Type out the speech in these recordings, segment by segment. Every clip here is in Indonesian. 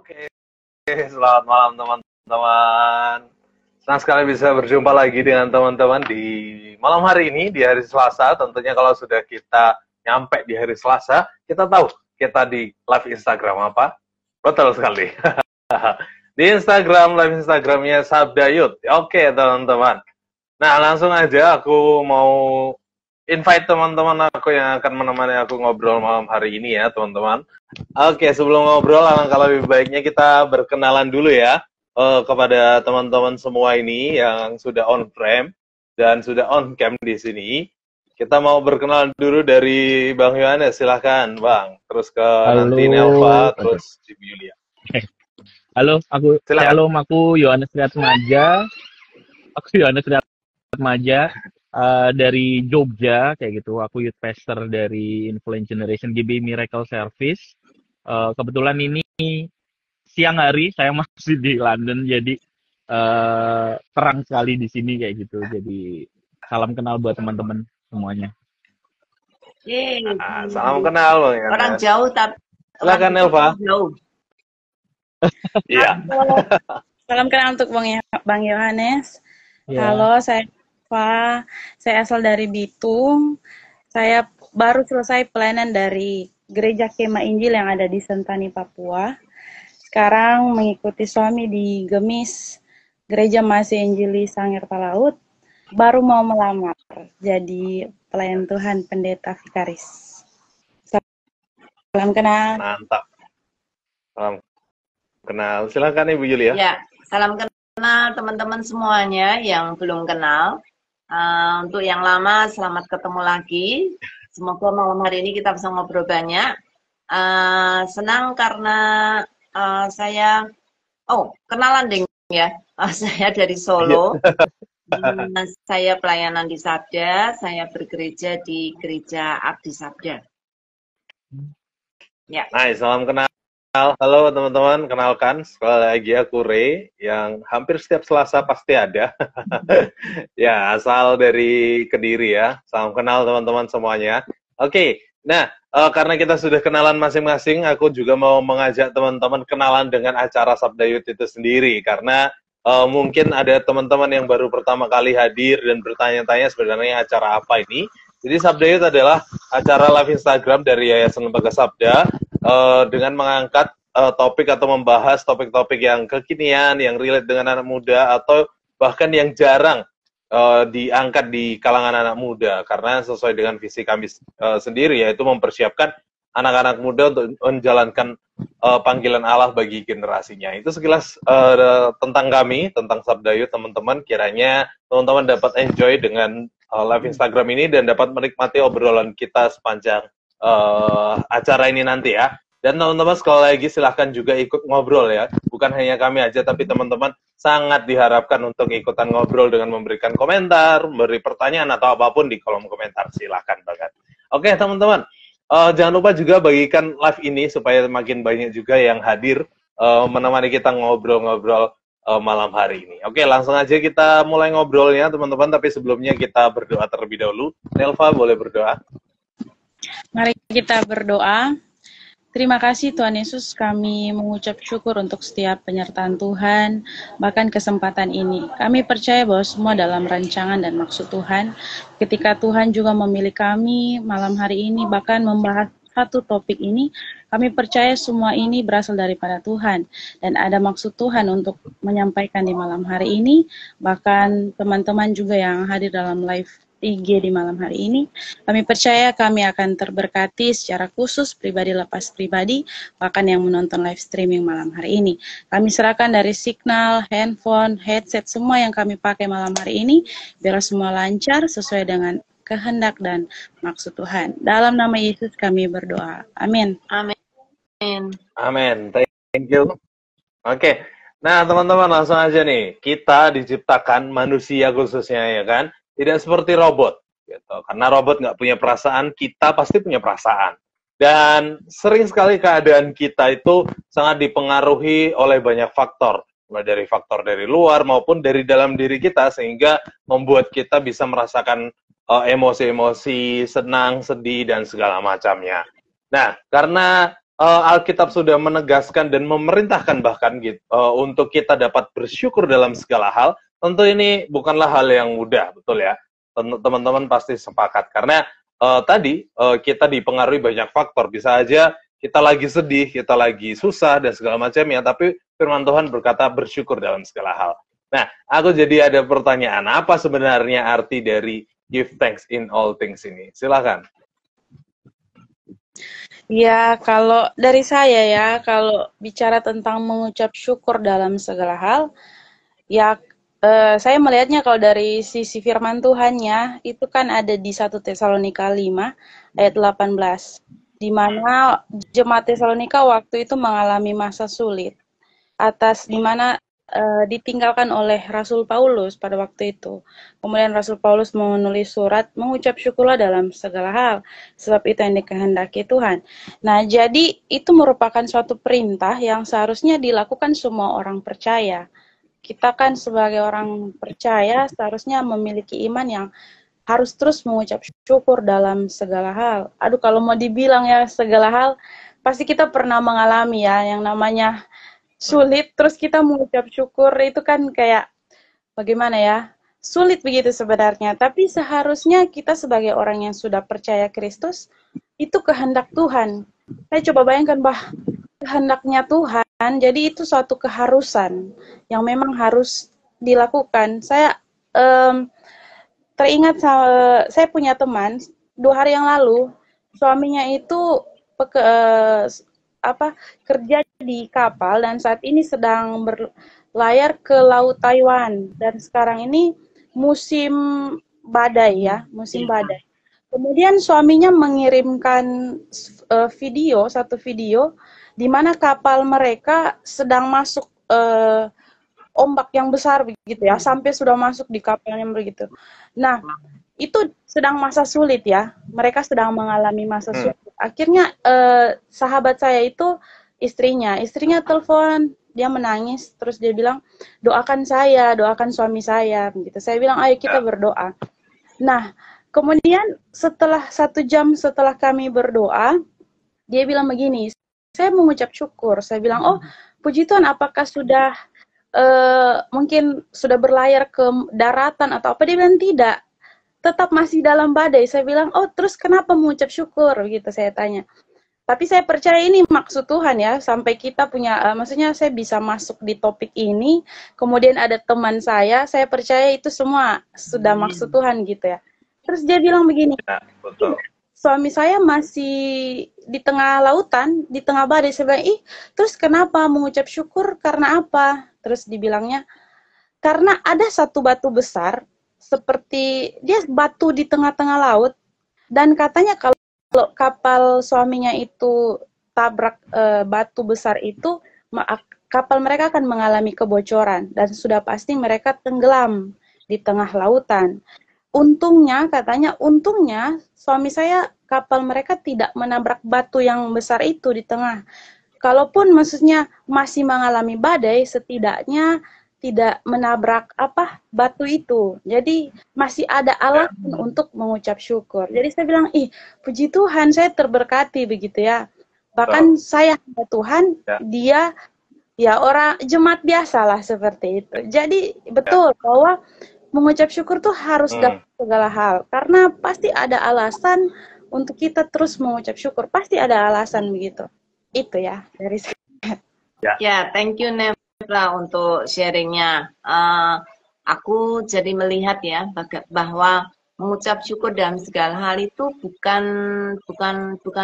Oke, selamat malam teman-teman. Senang sekali bisa berjumpa lagi dengan teman-teman di malam hari ini, di hari Selasa. Tentunya kalau sudah kita nyampe di hari Selasa, kita tahu kita di live Instagram apa? Betul sekali. Di Instagram, live Instagramnya Sabda Youth. Oke teman-teman. Nah langsung aja aku mau invite teman-teman aku yang akan menemani aku ngobrol malam hari ini ya teman-teman. Oke, sebelum ngobrol, alangkah lebih baiknya kita berkenalan dulu ya kepada teman-teman semua ini yang sudah on frame dan sudah on cam di sini. Kita mau berkenalan dulu dari Bang Yohanes, silahkan Bang. Terus ke nanti Nelva, terus Ibu Yulia. Halo, aku Yohanes Triatmaja. Aku Yohanes Triatmaja dari Jogja, kayak gitu. Aku youth pastor dari Influence Generation GB Miracle Service. Kebetulan ini siang hari, saya masih di London, jadi terang sekali di sini kayak gitu. Jadi salam kenal buat teman-teman semuanya. Salam kenal Bang Yohanes. Orang jauh tapi silakan Nelva. Jauh. Iya. Salam kenal untuk Bang Yohanes. Ya. Halo, saya Nelva. Saya asal dari Bitung. Saya baru selesai pelayanan dari Gereja Kemah Injil yang ada di Sentani, Papua. Sekarang mengikuti suami di Gemis, Gereja Masih Injili Sangir Talaut. Baru mau melamar jadi pelayan Tuhan pendeta vikaris. Salam kenal. Mantap. Salam kenal. Silakan Ibu Yulia. Ya, salam kenal teman-teman semuanya yang belum kenal. Untuk yang lama, selamat ketemu lagi. Semoga malam hari ini kita bisa ngobrol banyak. Senang karena saya, kenalan ding ya. Saya dari Solo. Saya pelayanan di Sabda. Saya bergereja di Gereja Abdi Sabda. Ya. Nice, salam kenal. Halo teman-teman, kenalkan sekali lagi aku Ray yang hampir setiap Selasa pasti ada. Ya, asal dari Kediri ya. Salam kenal teman-teman semuanya. Oke, nah karena kita sudah kenalan masing-masing, aku juga mau mengajak teman-teman kenalan dengan acara Sabda Youth itu sendiri. Karena mungkin ada teman-teman yang baru pertama kali hadir dan bertanya-tanya sebenarnya acara apa ini. Jadi Sabda Youth adalah acara live Instagram dari Yayasan Lembaga Sabda dengan mengangkat topik atau membahas topik-topik yang kekinian, yang relate dengan anak muda, atau bahkan yang jarang diangkat di kalangan anak muda. Karena sesuai dengan visi kami sendiri, yaitu mempersiapkan anak-anak muda untuk menjalankan panggilan Allah bagi generasinya. Itu sekilas tentang kami, tentang Sabda Youth teman-teman. Kiranya teman-teman dapat enjoy dengan live Instagram ini dan dapat menikmati obrolan kita sepanjang acara ini nanti ya. Dan teman-teman sekali lagi silahkan juga ikut ngobrol ya. Bukan hanya kami aja, tapi teman-teman sangat diharapkan untuk ikutan ngobrol dengan memberikan komentar, memberi pertanyaan atau apapun di kolom komentar. Silahkan banget. Oke teman-teman, jangan lupa juga bagikan live ini supaya makin banyak juga yang hadir menemani kita ngobrol-ngobrol malam hari ini. Oke, langsung aja kita mulai ngobrolnya teman-teman, tapi sebelumnya kita berdoa terlebih dahulu. Nelva boleh berdoa? Mari kita berdoa. Terima kasih Tuhan Yesus, kami mengucap syukur untuk setiap penyertaan Tuhan, bahkan kesempatan ini. Kami percaya bahwa semua dalam rancangan dan maksud Tuhan. Ketika Tuhan juga memilih kami malam hari ini, bahkan membahas satu topik ini, kami percaya semua ini berasal daripada Tuhan. Dan ada maksud Tuhan untuk menyampaikan di malam hari ini, bahkan teman-teman juga yang hadir dalam live IG di malam hari ini. Kami percaya kami akan terberkati secara khusus, pribadi lepas pribadi, bahkan yang menonton live streaming malam hari ini. Kami serahkan dari signal, handphone, headset, semua yang kami pakai malam hari ini, biar semua lancar sesuai dengan kehendak dan maksud Tuhan. Dalam nama Yesus kami berdoa. Amin. Amin. Amin. Thank you. Oke. Nah, teman-teman langsung aja nih. Kita diciptakan manusia khususnya ya kan? Tidak seperti robot, gitu. Karena robot nggak punya perasaan, kita pasti punya perasaan. Dan sering sekali keadaan kita itu sangat dipengaruhi oleh banyak faktor, mulai dari faktor dari luar maupun dari dalam diri kita, sehingga membuat kita bisa merasakan emosi-emosi, senang, sedih, dan segala macamnya. Nah, karena Alkitab sudah menegaskan dan memerintahkan bahkan gitu untuk kita dapat bersyukur dalam segala hal, tentu ini bukanlah hal yang mudah, betul ya? Teman-teman pasti sepakat karena tadi kita dipengaruhi banyak faktor, bisa aja kita lagi sedih, kita lagi susah dan segala macamnya, tapi firman Tuhan berkata bersyukur dalam segala hal. Nah, aku jadi ada pertanyaan, apa sebenarnya arti dari give thanks in all things ini? Silakan. Ya, kalau dari saya ya, kalau bicara tentang mengucap syukur dalam segala hal, ya saya melihatnya kalau dari sisi firman Tuhannya, itu kan ada di 1 Tesalonika 5 ayat 18, di mana jemaat Tesalonika waktu itu mengalami masa sulit, di mana ditinggalkan oleh Rasul Paulus pada waktu itu. Kemudian Rasul Paulus menulis surat, mengucap syukurlah dalam segala hal, sebab itu yang dikehendaki Tuhan. Nah, jadi itu merupakan suatu perintah yang seharusnya dilakukan semua orang percaya. Kita kan sebagai orang percaya seharusnya memiliki iman yang harus terus mengucap syukur dalam segala hal. Aduh, kalau mau dibilang ya segala hal, pasti kita pernah mengalami ya yang namanya sulit, terus kita mengucap syukur itu kan kayak bagaimana ya, sulit begitu sebenarnya, tapi seharusnya kita sebagai orang yang sudah percaya Kristus, itu kehendak Tuhan. Saya coba bayangkan, kehendaknya Tuhan, jadi itu suatu keharusan yang memang harus dilakukan. Saya teringat, saya punya teman, 2 hari yang lalu, suaminya itu kerja di kapal dan saat ini sedang berlayar ke Laut Taiwan dan sekarang ini musim badai ya, musim badai. Kemudian suaminya mengirimkan satu video di mana kapal mereka sedang masuk ombak yang besar begitu ya, sampai sudah masuk di kapalnya begitu. Nah, itu sedang masa sulit ya, mereka sedang mengalami masa sulit. Akhirnya sahabat saya itu istrinya telepon, dia menangis, terus dia bilang, doakan saya, doakan suami saya, begitu. Saya bilang, ayo kita berdoa. Nah, kemudian setelah 1 jam setelah kami berdoa, dia bilang begini, saya mengucap syukur. Saya bilang, oh puji Tuhan, apakah sudah mungkin sudah berlayar ke daratan atau apa? Dia bilang tidak, tetap masih dalam badai. Saya bilang, oh terus kenapa mengucap syukur? Gitu saya tanya. Tapi saya percaya ini maksud Tuhan ya, sampai kita punya, maksudnya saya bisa masuk di topik ini, kemudian ada teman saya percaya itu semua sudah maksud Tuhan gitu ya. Terus dia bilang begini, ya, betul. Suami saya masih di tengah lautan, di tengah badai. Saya bilang, terus kenapa mengucap syukur, karena apa? Terus dibilangnya, karena ada satu batu besar, seperti dia batu di tengah-tengah laut, dan katanya kalau kapal suaminya itu tabrak batu besar itu, kapal mereka akan mengalami kebocoran, dan sudah pasti mereka tenggelam di tengah lautan. Untungnya, katanya, suami saya, kapal mereka tidak menabrak batu yang besar itu di tengah. Kalaupun maksudnya masih mengalami badai, setidaknya tidak menabrak batu itu. Jadi masih ada alasan untuk mengucap syukur. Jadi saya bilang, puji Tuhan, saya terberkati begitu ya. Bahkan saya hamba Tuhan, dia ya orang jemaat biasa lah seperti itu. Jadi betul bahwa mengucap syukur tuh harus dapat segala hal. Karena pasti ada alasan untuk kita terus mengucap syukur. Pasti ada alasan begitu. Itu ya dari saya. Ya, thank you Nebra untuk sharingnya. Aku jadi melihat ya bahwa mengucap syukur dalam segala hal itu bukan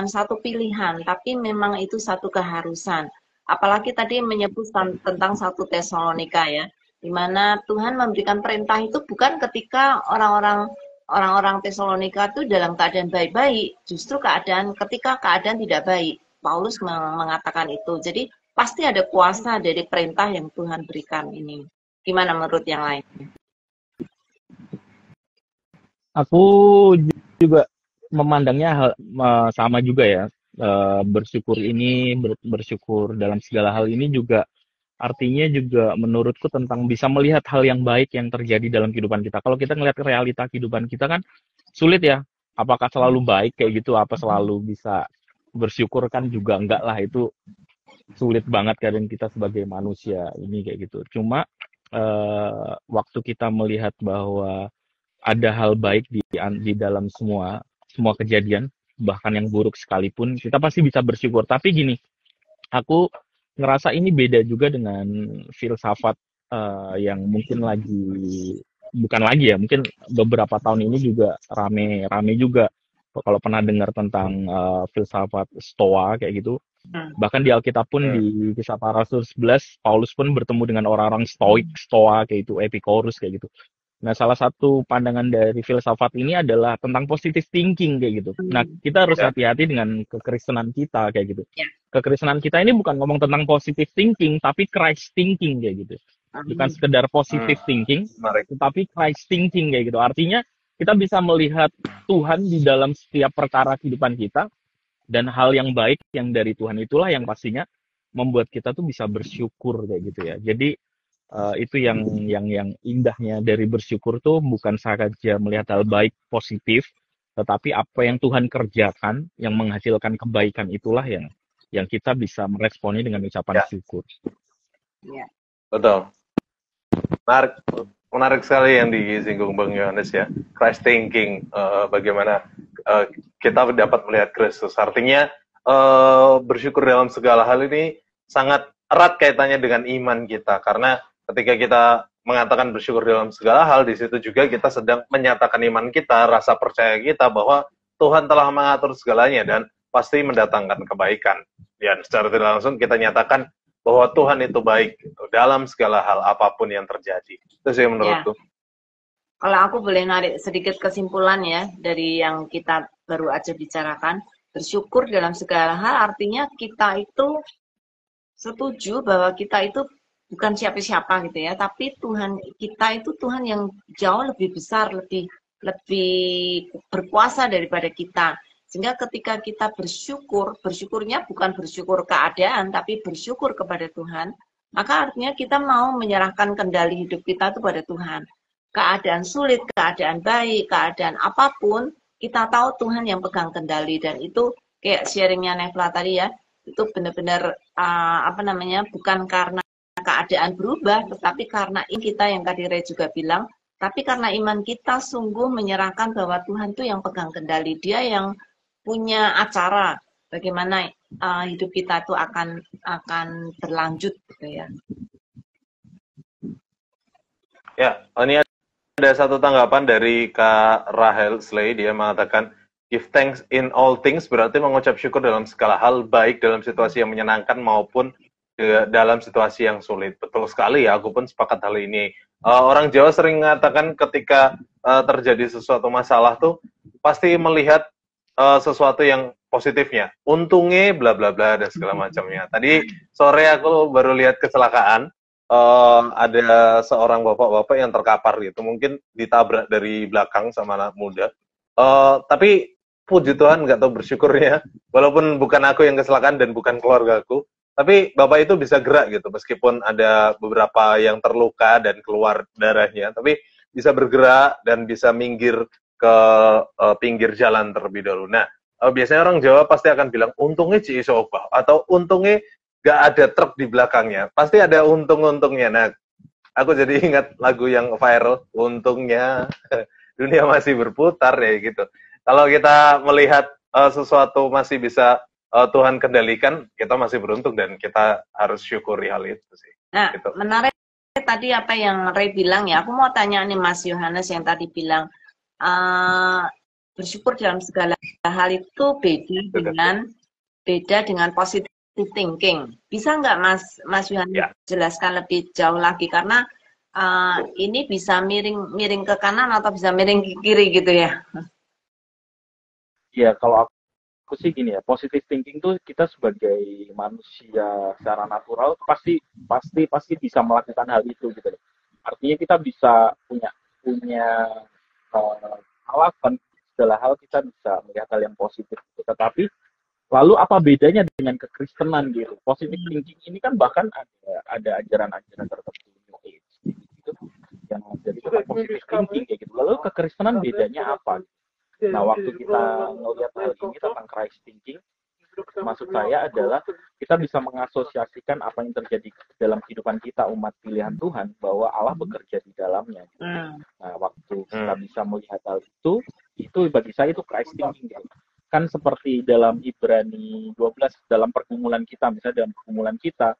satu pilihan, tapi memang itu satu keharusan. Apalagi tadi menyebut tentang 1 Tesalonika ya, di mana Tuhan memberikan perintah itu bukan ketika orang-orang Tesalonika itu dalam keadaan baik-baik, justru ketika keadaan tidak baik. Paulus mengatakan itu. Jadi pasti ada kuasa dari perintah yang Tuhan berikan ini. Gimana menurut yang lain? Aku juga memandangnya sama juga ya. Bersyukur ini, bersyukur dalam segala hal ini juga artinya juga menurutku tentang bisa melihat hal yang baik yang terjadi dalam kehidupan kita. Kalau kita ngelihat realita kehidupan kita kan sulit ya. Apakah selalu baik kayak gitu? Apa selalu bisa bersyukur kan juga enggak lah, itu sulit banget kadang kita sebagai manusia ini kayak gitu. Cuma waktu kita melihat bahwa ada hal baik di dalam semua kejadian, bahkan yang buruk sekalipun, kita pasti bisa bersyukur. Tapi gini, aku ngerasa ini beda juga dengan filsafat yang mungkin bukan lagi ya, mungkin beberapa tahun ini juga rame juga. Kalau pernah dengar tentang filsafat Stoa kayak gitu, bahkan di Alkitab pun di Kisah Para Rasul 11, Paulus pun bertemu dengan orang-orang Stoa kayak itu, Epicurus kayak gitu. Nah, salah satu pandangan dari filsafat ini adalah tentang positive thinking kayak gitu. Nah, kita harus hati-hati dengan kekristenan kita kayak gitu. Kekristenan kita ini bukan ngomong tentang positive thinking, tapi Christ thinking kayak gitu. Bukan sekedar positive thinking, tetapi Christ thinking kayak gitu. Artinya kita bisa melihat Tuhan di dalam setiap perkara kehidupan kita, dan hal yang baik yang dari Tuhan itulah yang pastinya membuat kita tuh bisa bersyukur kayak gitu ya. Jadi itu yang indahnya dari bersyukur tuh bukan saja melihat hal baik positif, tetapi apa yang Tuhan kerjakan yang menghasilkan kebaikan itulah yang kita bisa meresponi dengan ucapan syukur. Ya. Betul. Menarik sekali yang disinggung Bang Yohanes ya, Christ thinking, bagaimana kita dapat melihat Kristus. Artinya bersyukur dalam segala hal ini sangat erat kaitannya dengan iman kita, karena ketika kita mengatakan bersyukur dalam segala hal, di situ juga kita sedang menyatakan iman kita, rasa percaya kita bahwa Tuhan telah mengatur segalanya dan pasti mendatangkan kebaikan. Dan secara tidak langsung kita nyatakan bahwa Tuhan itu baik gitu, dalam segala hal apapun yang terjadi. Itu sih menurutku. Ya. Kalau aku boleh narik sedikit kesimpulan ya dari yang kita baru aja bicarakan, bersyukur dalam segala hal artinya kita itu setuju bahwa kita itu bukan siapa-siapa gitu ya, tapi Tuhan kita itu Tuhan yang jauh lebih besar, lebih berkuasa daripada kita. Sehingga ketika kita bersyukurnya bukan bersyukur keadaan, tapi bersyukur kepada Tuhan, maka artinya kita mau menyerahkan kendali hidup kita itu pada Tuhan. Keadaan sulit, keadaan baik, keadaan apapun, kita tahu Tuhan yang pegang kendali, dan itu kayak sharingnya Nefla tadi ya, itu benar-benar bukan karena keadaan berubah, tetapi karena ini kita yang tadi Ray juga bilang, tapi karena iman kita sungguh menyerahkan bahwa Tuhan itu yang pegang kendali, Dia yang punya acara bagaimana hidup kita itu akan berlanjut gitu ya. Ya, ini ada satu tanggapan dari Kak Rahel Slay, dia mengatakan give thanks in all things berarti mengucap syukur dalam segala hal, baik dalam situasi yang menyenangkan maupun dalam situasi yang sulit. Betul sekali ya, aku pun sepakat hal ini. Orang Jawa sering mengatakan ketika terjadi sesuatu masalah tuh pasti melihat sesuatu yang positifnya. Untungnya bla bla bla dan segala macamnya. Tadi sore aku baru lihat kecelakaan, ada seorang bapak-bapak yang terkapar gitu, mungkin ditabrak dari belakang sama anak muda. Tapi puji Tuhan nggak tahu bersyukurnya, walaupun bukan aku yang kecelakaan dan bukan keluargaku, tapi bapak itu bisa gerak gitu, meskipun ada beberapa yang terluka dan keluar darahnya, tapi bisa bergerak dan bisa minggir ke pinggir jalan terlebih dahulu. Nah, biasanya orang Jawa pasti akan bilang, untungnya Ci iso obah, atau untungnya nggak ada truk di belakangnya. Pasti ada untung-untungnya. Nah, aku jadi ingat lagu yang viral, untungnya dunia masih berputar ya gitu. Kalau kita melihat sesuatu masih bisa Tuhan kendalikan, kita masih beruntung dan kita harus syukuri hal itu sih. Nah, gitu. Menarik tadi apa yang Ray bilang ya. Aku mau tanya nih Mas Yohanes yang tadi bilang bersyukur dalam segala hal itu beda dengan positive thinking. Bisa nggak Mas Yohanes jelaskan lebih jauh lagi, karena ini bisa miring ke kanan atau bisa miring ke kiri gitu ya? Ya, kalau aku sih gini ya, positive thinking tuh kita sebagai manusia secara natural pasti bisa melakukan hal itu gitu. Artinya kita bisa punya alasan segala hal, kita bisa melihat hal yang positif gitu. Tetapi lalu apa bedanya dengan kekristenan gitu? Positive thinking ini kan bahkan ada ajaran-ajaran tertentu gitu yang jadi positive thinking kayak gitu. Lalu kekristenan bedanya apa? Nah, waktu kita ngelihat hal ini tentang Christ thinking, Maksud saya adalah kita bisa mengasosiasikan apa yang terjadi dalam kehidupan kita umat pilihan Tuhan, bahwa Allah bekerja di dalamnya. Nah, waktu kita bisa melihat hal itu bagi saya itu Christ thinking. Kan seperti dalam Ibrani 12, dalam pergumulan kita, misalnya dalam pergumulan kita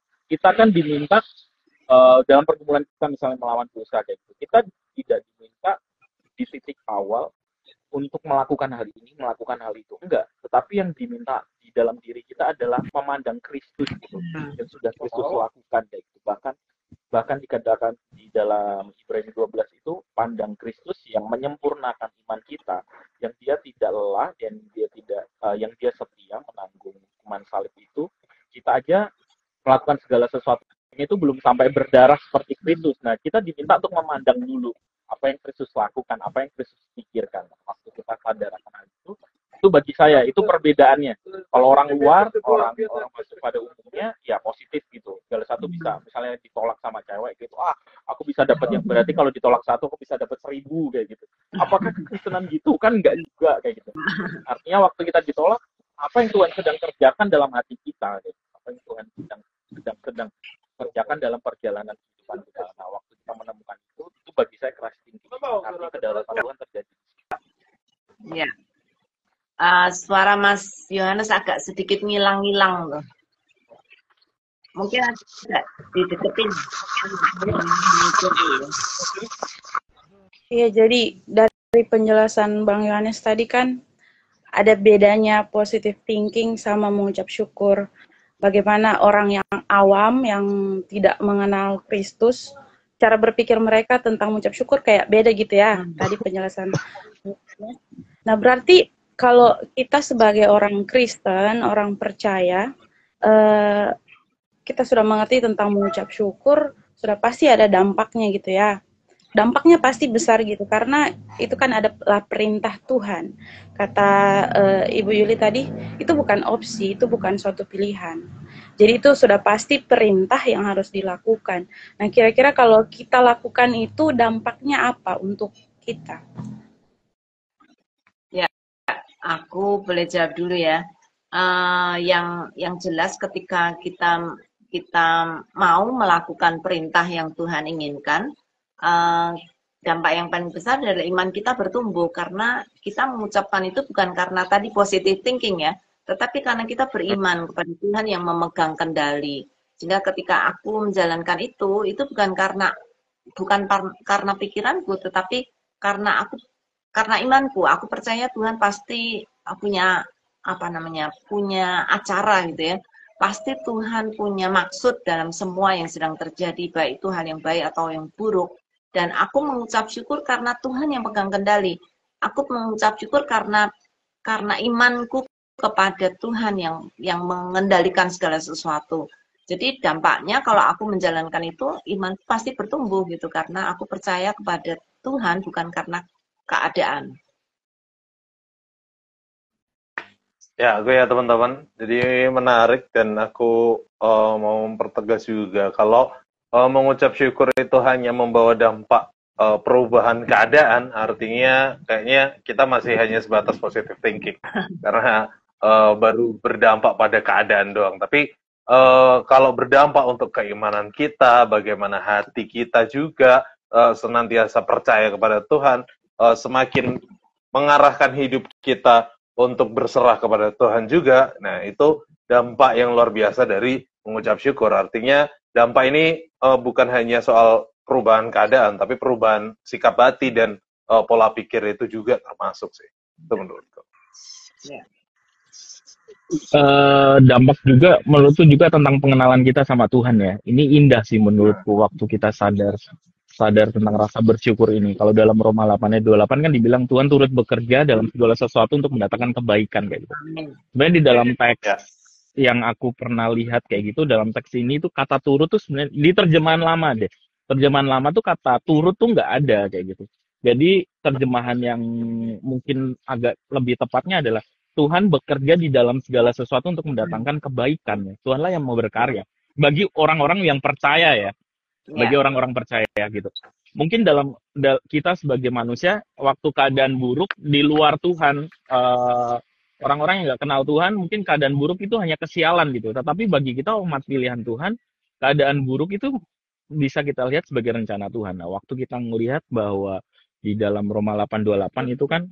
kan diminta dalam pergumulan kita misalnya melawan dosa kayak gitu, kita tidak diminta di titik awal untuk melakukan hal ini, melakukan hal itu. Enggak. Tetapi yang diminta di dalam diri kita adalah memandang Kristus gitu, yang sudah Kristus lakukan kayak gitu. Bahkan dikatakan di dalam Ibrani 12 itu, pandang Kristus yang menyempurnakan iman kita, yang dia tidak lelah dan yang dia setia menanggung hukuman salib itu. Kita aja melakukan segala sesuatu itu belum sampai berdarah seperti Kristus. Nah, kita diminta untuk memandang dulu apa yang Kristus lakukan, apa yang Kristus pikirkan. Waktu kita sadar akan hal itu bagi saya itu perbedaannya. Kalau orang luar, orang masuk pada umumnya ya positif gitu. Segala satu bisa, misalnya ditolak sama cewek gitu, aku bisa dapat yang, berarti kalau ditolak satu aku bisa dapat 1000 kayak gitu. Apakah kekristenan gitu? Kan enggak juga kayak gitu. Artinya waktu kita ditolak, apa yang Tuhan sedang kerjakan dalam hati kita, gitu. Apa yang Tuhan sedang kerjakan dalam perjalanan kehidupan kita. Nah, waktu kita menemukan itu bagi saya Christ thinking. Artinya kedaulatan Tuhan terjadi. Ya. Suara Mas Yohanes agak sedikit ngilang-ngilang loh. Mungkin agak dideketin. Iya, jadi dari penjelasan Bang Yohanes tadi kan ada bedanya positive thinking sama mengucap syukur. Bagaimana orang yang awam, yang tidak mengenal Kristus, cara berpikir mereka tentang mengucap syukur kayak beda gitu ya. Tadi penjelasan. Nah, berarti kalau kita sebagai orang Kristen, orang percaya, kita sudah mengerti tentang mengucap syukur, sudah pasti ada dampaknya gitu ya. Dampaknya pasti besar gitu, karena itu kan adalah perintah Tuhan. Kata Ibu Yuli tadi, itu bukan opsi, itu bukan suatu pilihan. Jadi itu sudah pasti perintah yang harus dilakukan. Nah, kira-kira kalau kita lakukan itu dampaknya apa untuk kita? Ya, aku boleh jawab dulu ya. Yang jelas ketika kita mau melakukan perintah yang Tuhan inginkan, dampak yang paling besar adalah iman kita bertumbuh, karena kita mengucapkan itu bukan karena tadi positive thinking ya, tetapi karena kita beriman kepada Tuhan yang memegang kendali. Sehingga ketika aku menjalankan itu bukan karena pikiranku, tetapi karena imanku. Aku percaya Tuhan pasti punya punya acara gitu ya. Pasti Tuhan punya maksud dalam semua yang sedang terjadi, baik itu hal yang baik atau yang buruk. Dan aku mengucap syukur karena Tuhan yang pegang kendali. Aku mengucap syukur karena imanku kepada Tuhan yang mengendalikan segala sesuatu. Jadi dampaknya kalau aku menjalankan itu, iman pasti bertumbuh gitu, karena aku percaya kepada Tuhan bukan karena keadaan. Ya, aku ya teman-teman. Jadi menarik, dan aku mau mempertegas juga kalau mengucap syukur itu hanya membawa dampak perubahan keadaan, artinya kayaknya kita masih hanya sebatas positive thinking karena baru berdampak pada keadaan doang. Tapi kalau berdampak untuk keimanan kita, bagaimana hati kita juga senantiasa percaya kepada Tuhan, semakin mengarahkan hidup kita untuk berserah kepada Tuhan juga. Nah, itu dampak yang luar biasa dari mengucap syukur. Artinya dampak ini bukan hanya soal perubahan keadaan, tapi perubahan sikap hati dan pola pikir itu juga termasuk sih. Itu menurutku. Ya. Dampak juga menurutku juga tentang pengenalan kita sama Tuhan ya. Ini indah sih menurutku waktu kita sadar tentang rasa bersyukur ini. Kalau dalam Roma 8 ayat 28 kan dibilang Tuhan turut bekerja dalam segala sesuatu untuk mendatangkan kebaikan kayak gitu. Sebenarnya di dalam teks yang aku pernah lihat kayak gitu, dalam teks ini tuh kata turut tuh sebenarnya di terjemahan lama deh. Terjemahan lama tuh kata turut tuh nggak ada kayak gitu. Jadi terjemahan yang mungkin agak lebih tepatnya adalah Tuhan bekerja di dalam segala sesuatu untuk mendatangkan kebaikan. Tuhanlah yang mau berkarya. Bagi orang-orang yang percaya ya. Bagi orang-orang percaya gitu. Mungkin dalam kita sebagai manusia, waktu keadaan buruk di luar Tuhan, orang-orang yang nggak kenal Tuhan mungkin keadaan buruk itu hanya kesialan gitu. Tetapi bagi kita umat pilihan Tuhan, keadaan buruk itu bisa kita lihat sebagai rencana Tuhan. Nah, waktu kita melihat bahwa di dalam Roma 8:28 itu kan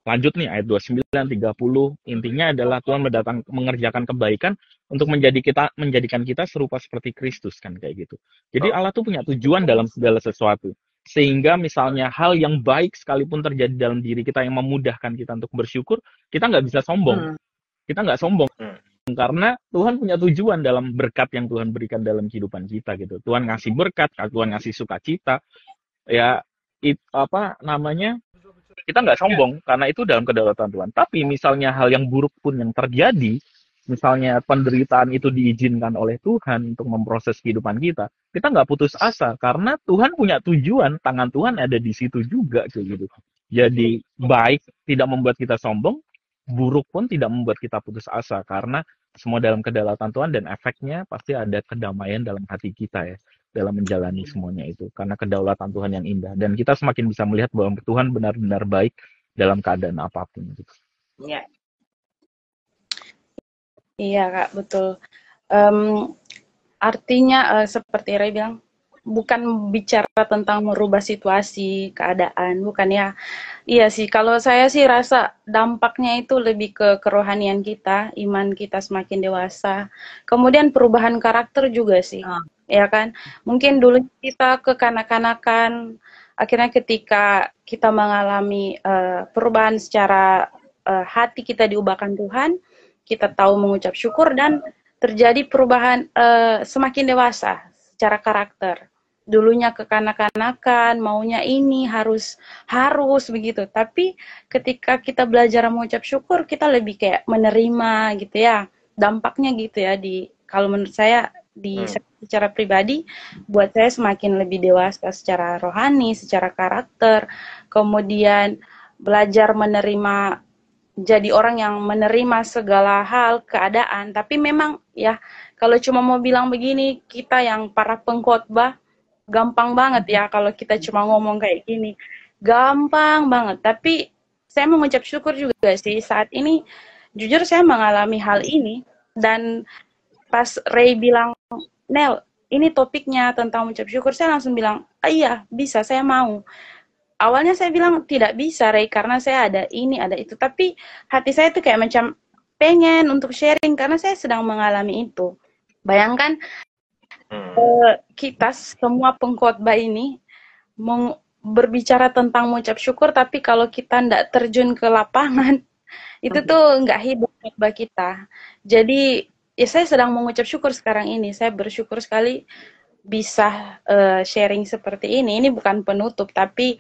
lanjut nih ayat 29, 30, intinya adalah Tuhan mengerjakan kebaikan untuk menjadikan kita serupa seperti Kristus kan kayak gitu. Jadi Allah tuh punya tujuan dalam segala sesuatu. Sehingga misalnya hal yang baik sekalipun terjadi dalam diri kita yang memudahkan kita untuk bersyukur, kita nggak bisa sombong. Kita nggak sombong. Karena Tuhan punya tujuan dalam berkat yang Tuhan berikan dalam kehidupan kita gitu. Tuhan ngasih berkat, Tuhan ngasih sukacita. Ya, kita nggak sombong karena itu dalam kedaulatan Tuhan. Tapi misalnya hal yang buruk pun yang terjadi, misalnya penderitaan itu diizinkan oleh Tuhan untuk memproses kehidupan kita nggak putus asa karena Tuhan punya tujuan, tangan Tuhan ada di situ juga kayak gitu. Jadi baik tidak membuat kita sombong, buruk pun tidak membuat kita putus asa karena semua dalam kedaulatan Tuhan dan efeknya pasti ada kedamaian dalam hati kita ya. Dalam menjalani semuanya itu karena kedaulatan Tuhan yang indah dan kita semakin bisa melihat bahwa Tuhan benar-benar baik dalam keadaan apapun gitu. Iya. Iya Kak, betul. Artinya seperti Ray bilang, bukan bicara tentang merubah situasi, keadaan, bukan ya. Iya sih, kalau saya sih rasa dampaknya itu lebih ke kerohanian kita, iman kita semakin dewasa. Kemudian perubahan karakter juga sih. Ya kan, mungkin dulu kita kekanak-kanakan, akhirnya ketika kita mengalami perubahan secara hati kita diubahkan Tuhan, kita tahu mengucap syukur dan terjadi perubahan semakin dewasa secara karakter. Dulunya kekanak-kanakan, maunya ini harus begitu. Tapi ketika kita belajar mengucap syukur, kita lebih kayak menerima gitu ya. Dampaknya gitu ya kalau menurut saya secara pribadi buat saya semakin lebih dewasa secara rohani, secara karakter, kemudian belajar menerima, jadi orang yang menerima segala hal, keadaan. Tapi memang ya kalau cuma mau bilang begini, kita yang para pengkhotbah gampang banget ya kalau kita cuma ngomong kayak gini, gampang banget. Tapi saya mengucap syukur juga sih saat ini, jujur saya mengalami hal ini. Dan pas Ray bilang, Nel, ini topiknya tentang mengucap syukur, saya langsung bilang, iya bisa, saya mau. Awalnya saya bilang tidak bisa Ray, karena saya ada ini, ada itu. Tapi hati saya tuh kayak macam pengen untuk sharing, karena saya sedang mengalami itu. Bayangkan kita semua pengkhotbah ini berbicara tentang mengucap syukur, tapi kalau kita tidak terjun ke lapangan, itu tuh nggak hidup khotbah kita. Jadi ya saya sedang mengucap syukur sekarang ini. Saya bersyukur sekali bisa sharing seperti ini. Ini bukan penutup, tapi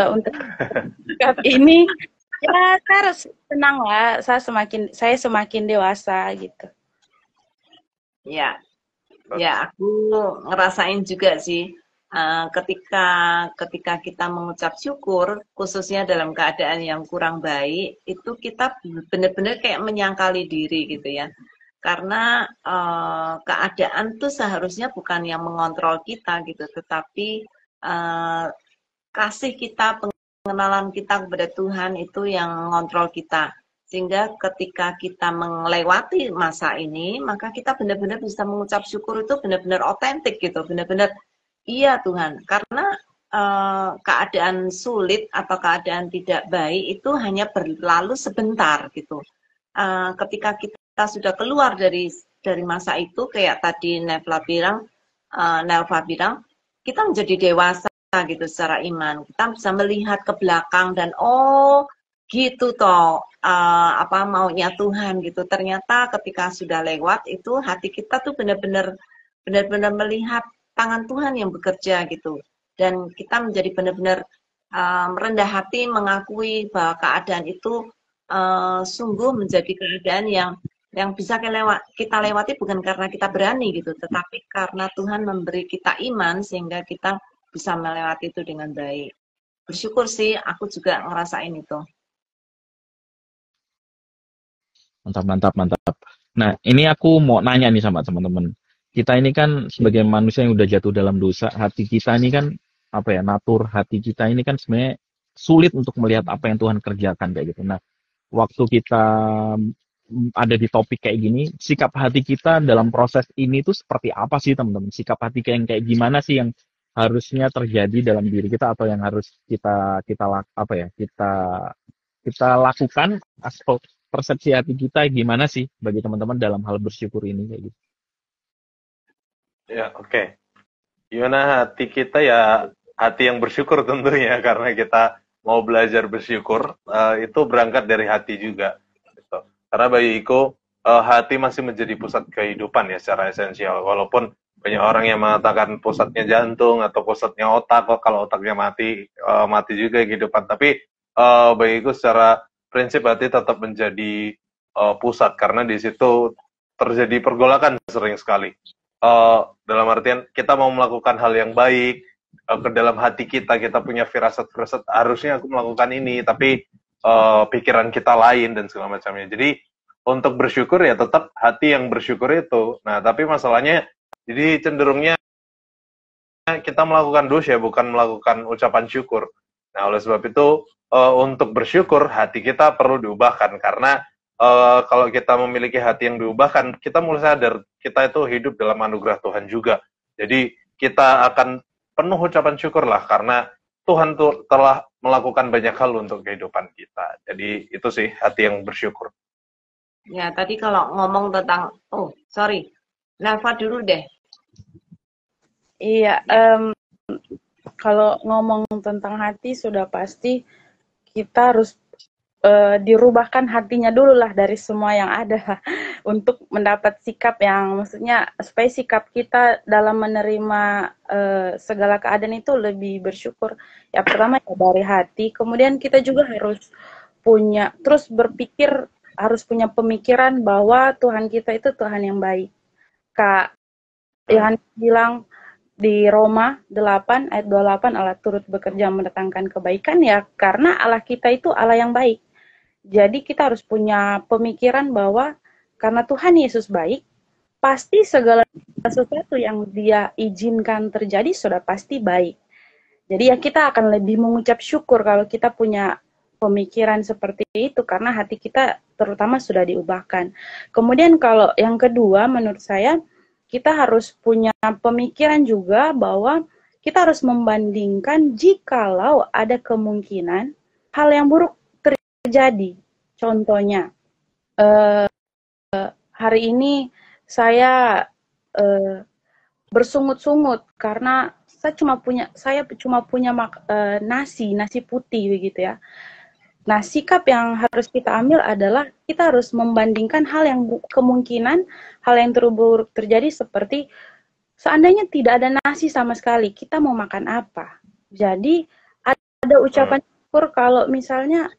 untuk saat ini ya saya harus tenang lah. Saya semakin dewasa gitu. Ya, ya aku ngerasain juga sih. Ketika kita mengucap syukur, khususnya dalam keadaan yang kurang baik, itu kita benar-benar kayak menyangkali diri gitu ya. Karena keadaan tuh seharusnya bukan yang mengontrol kita gitu, tetapi kasih kita, pengenalan kita kepada Tuhan itu yang mengontrol kita. Sehingga ketika kita melewati masa ini, maka kita benar-benar bisa mengucap syukur itu benar-benar otentik gitu, benar-benar iya Tuhan, karena keadaan sulit atau keadaan tidak baik itu hanya berlalu sebentar gitu. Ketika kita sudah keluar dari masa itu, kayak tadi Nelva bilang, kita menjadi dewasa gitu secara iman. Kita bisa melihat ke belakang dan oh gitu toh apa maunya Tuhan gitu. Ternyata ketika sudah lewat itu hati kita tuh benar-benar melihat tangan Tuhan yang bekerja gitu, dan kita menjadi benar-benar merendah hati mengakui bahwa keadaan itu sungguh menjadi keadaan yang bisa kita lewati bukan karena kita berani gitu, tetapi karena Tuhan memberi kita iman sehingga kita bisa melewati itu dengan baik. Bersyukur sih, aku juga ngerasain itu. Mantap. Nah, ini aku mau nanya nih sama teman-teman. Kita ini kan sebagai manusia yang udah jatuh dalam dosa, hati kita ini kan natur hati kita ini kan sebenarnya sulit untuk melihat apa yang Tuhan kerjakan kayak gitu. Nah, waktu kita ada di topik kayak gini, sikap hati kita dalam proses ini tuh seperti apa sih teman-teman? Sikap hati yang kayak gimana sih yang harusnya terjadi dalam diri kita atau yang harus kita lakukan atau persepsi hati kita gimana sih bagi teman-teman dalam hal bersyukur ini kayak gitu? Ya, oke. Gimana hati kita ya, hati yang bersyukur tentunya, karena kita mau belajar bersyukur, itu berangkat dari hati juga. Gitu. Karena bagiku, hati masih menjadi pusat kehidupan ya secara esensial. Walaupun banyak orang yang mengatakan pusatnya jantung atau pusatnya otak, kalau otaknya mati, mati juga kehidupan. Tapi bagiku secara prinsip hati tetap menjadi pusat, karena di situ terjadi pergolakan sering sekali. Dalam artian kita mau melakukan hal yang baik, ke dalam hati kita punya firasat-firasat, harusnya aku melakukan ini, tapi pikiran kita lain dan segala macamnya. Jadi untuk bersyukur ya tetap hati yang bersyukur itu. Nah, tapi masalahnya jadi cenderungnya kita melakukan dosa, bukan melakukan ucapan syukur. Nah, oleh sebab itu untuk bersyukur hati kita perlu diubahkan, karena kalau kita memiliki hati yang diubahkan, kita mulai sadar kita itu hidup dalam anugerah Tuhan juga. Jadi kita akan penuh ucapan syukur lah, karena Tuhan tuh telah melakukan banyak hal untuk kehidupan kita. Jadi itu sih hati yang bersyukur. Ya, tadi kalau ngomong tentang, Nava dulu deh. Iya, kalau ngomong tentang hati sudah pasti kita harus dirubahkan hatinya dulu lah dari semua yang ada untuk mendapat sikap yang, maksudnya supaya sikap kita dalam menerima segala keadaan itu lebih bersyukur. Ya pertama ya dari hati, kemudian kita juga harus terus berpikir, harus punya pemikiran bahwa Tuhan kita itu Tuhan yang baik. Kak Yohanes bilang di Roma 8 ayat 28, Allah turut bekerja mendatangkan kebaikan, ya karena Allah kita itu Allah yang baik. Jadi kita harus punya pemikiran bahwa karena Tuhan Yesus baik, pasti segala sesuatu yang Dia izinkan terjadi sudah pasti baik. Jadi ya kita akan lebih mengucap syukur kalau kita punya pemikiran seperti itu, karena hati kita terutama sudah diubahkan. Kemudian kalau yang kedua, menurut saya kita harus punya pemikiran juga bahwa kita harus membandingkan jikalau ada kemungkinan hal yang buruk terjadi. Contohnya, hari ini saya bersungut-sungut karena saya cuma punya nasi putih begitu ya. Nah, sikap yang harus kita ambil adalah kita harus membandingkan hal yang kemungkinan hal yang terburuk terjadi, seperti seandainya tidak ada nasi sama sekali, kita mau makan apa? Jadi ada ucapan syukur kalau misalnya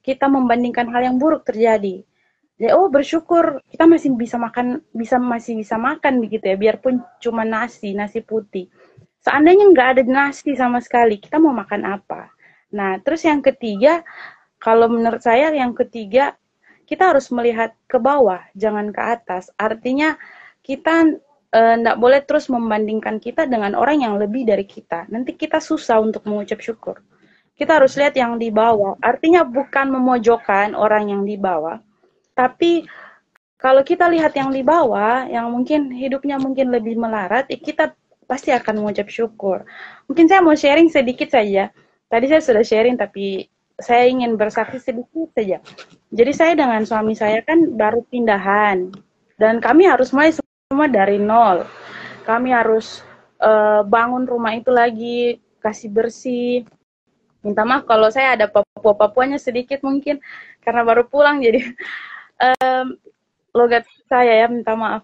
kita membandingkan hal yang buruk terjadi. Ya, bersyukur kita masih bisa makan begitu ya, biarpun cuma nasi putih. Seandainya nggak ada nasi sama sekali, kita mau makan apa? Nah, terus yang ketiga, kalau menurut saya yang ketiga, kita harus melihat ke bawah, jangan ke atas. Artinya kita nggak boleh terus membandingkan kita dengan orang yang lebih dari kita. Nanti kita susah untuk mengucap syukur. Kita harus lihat yang di bawah. Artinya bukan memojokkan orang yang di bawah, tapi kalau kita lihat yang di bawah, yang mungkin hidupnya mungkin lebih melarat, kita pasti akan mengucap syukur. Mungkin saya mau sharing sedikit saja. Tadi saya sudah sharing, tapi saya ingin bersaksi sedikit saja. Jadi saya dengan suami saya kan baru pindahan, dan kami harus mulai semua dari nol. Kami harus bangun rumah itu lagi, kasih bersih. Minta maaf kalau saya ada Papua-Papuanya sedikit mungkin, karena baru pulang, jadi logat saya ya, minta maaf.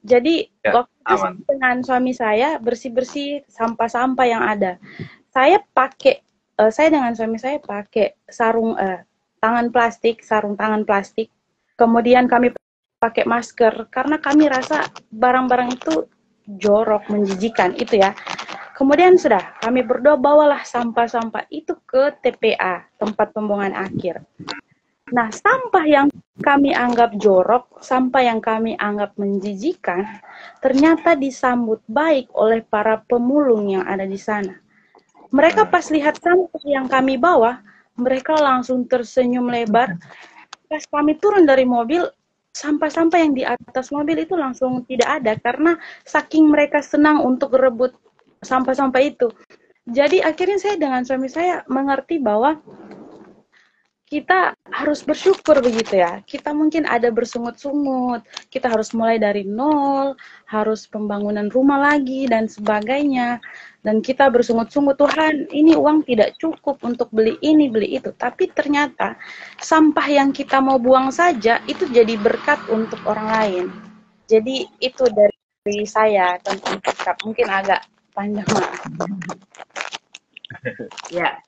Jadi ya, waktu itu dengan suami saya bersih-bersih sampah-sampah yang ada. Saya dengan suami saya pakai sarung tangan plastik, sarung tangan plastik. Kemudian kami pakai masker karena kami rasa barang-barang itu jorok, menjijikan itu ya. Kemudian sudah kami berdoa, bawalah sampah-sampah itu ke TPA, tempat pembuangan akhir. Nah, sampah yang kami anggap jorok, sampah yang kami anggap menjijikan, ternyata disambut baik oleh para pemulung yang ada di sana. Mereka pas lihat sampah yang kami bawa, mereka langsung tersenyum lebar. Pas kami turun dari mobil, sampah-sampah yang di atas mobil itu langsung tidak ada karena saking mereka senang untuk rebut sampah-sampah itu. Jadi akhirnya saya dengan suami saya mengerti bahwa kita harus bersyukur begitu ya. Kita mungkin ada bersungut-sungut, kita harus mulai dari nol, harus pembangunan rumah lagi dan sebagainya. Dan kita bersungut-sungut, Tuhan ini uang tidak cukup untuk beli ini, beli itu. Tapi ternyata sampah yang kita mau buang saja itu jadi berkat untuk orang lain. Jadi itu dari saya tentang sikap. Mungkin agak panjang. Ya.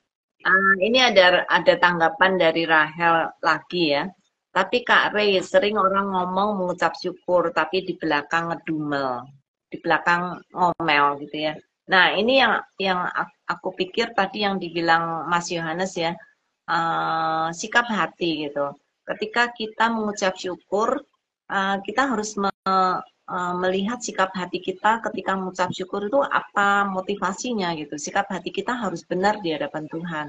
Ini ada tanggapan dari Rahel lagi ya. Tapi Kak Rey, sering orang ngomong mengucap syukur, tapi di belakang ngedumel, di belakang ngomel gitu ya. Nah ini yang aku pikir tadi yang dibilang Mas Yohanes ya, sikap hati gitu. Ketika kita mengucap syukur, kita harus melihat sikap hati kita ketika mengucap syukur itu apa motivasinya gitu. Sikap hati kita harus benar di hadapan Tuhan.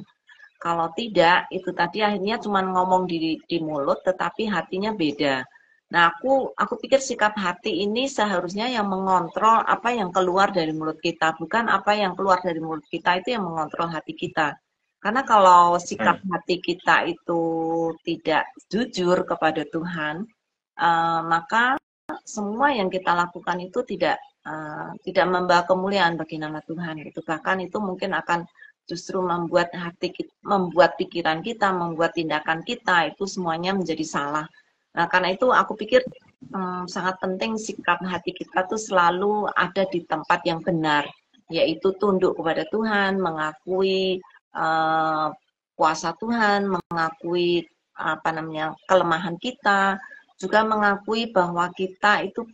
Kalau tidak, itu tadi akhirnya cuma ngomong di mulut, tetapi hatinya beda. Nah, aku pikir sikap hati ini seharusnya yang mengontrol apa yang keluar dari mulut kita, bukan apa yang keluar dari mulut kita itu yang mengontrol hati kita. Karena kalau sikap hati kita itu tidak jujur kepada Tuhan, maka semua yang kita lakukan itu tidak membawa kemuliaan bagi nama Tuhan gitu. Bahkan itu mungkin akan justru membuat membuat pikiran kita, membuat tindakan kita itu semuanya menjadi salah. Nah, karena itu aku pikir sangat penting sikap hati kita tuh selalu ada di tempat yang benar, yaitu tunduk kepada Tuhan, mengakui kuasa Tuhan, mengakui kelemahan kita, juga mengakui bahwa kita itu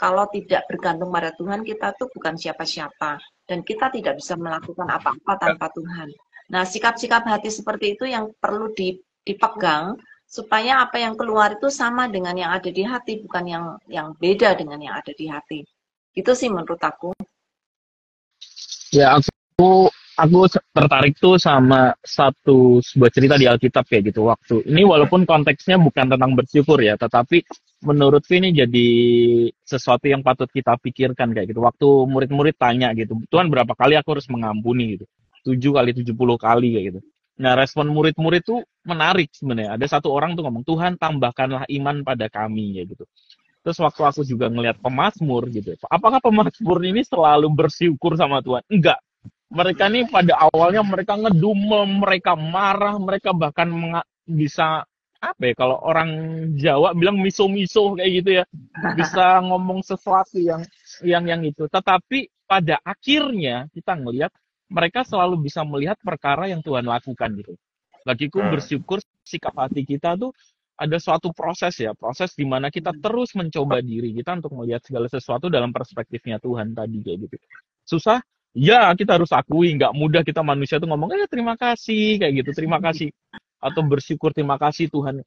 kalau tidak bergantung pada Tuhan, kita tuh bukan siapa-siapa. Dan kita tidak bisa melakukan apa-apa tanpa Tuhan. Nah, sikap-sikap hati seperti itu yang perlu dipegang, supaya apa yang keluar itu sama dengan yang ada di hati, bukan yang beda dengan yang ada di hati. Itu sih menurut aku. Ya, aku tertarik tuh sama sebuah cerita di Alkitab ya gitu waktu. Ini walaupun konteksnya bukan tentang bersyukur ya, tetapi menurutku ini jadi sesuatu yang patut kita pikirkan kayak gitu. Waktu murid-murid tanya gitu, Tuhan berapa kali aku harus mengampuni gitu? 7 kali, 70 kali kayak gitu. Nah, respon murid-murid tuh menarik sebenarnya. Ada satu orang tuh ngomong, Tuhan tambahkanlah iman pada kami ya gitu. Terus waktu aku juga ngelihat pemazmur gitu, apakah pemazmur ini selalu bersyukur sama Tuhan? Enggak. Mereka nih pada awalnya mereka ngedumel, mereka marah, mereka bahkan bisa apa ya, kalau orang Jawa bilang miso-miso kayak gitu ya, bisa ngomong sesuatu yang itu. Tetapi pada akhirnya kita ngelihat mereka selalu bisa melihat perkara yang Tuhan lakukan gitu. Bagiku bersyukur sikap hati kita tuh ada suatu proses ya, proses di mana kita terus mencoba diri kita untuk melihat segala sesuatu dalam perspektifnya Tuhan tadi kayak gitu. Susah? Ya, kita harus akui, nggak mudah kita manusia tuh ngomong, terima kasih, kayak gitu, terima kasih. Atau bersyukur, terima kasih Tuhan.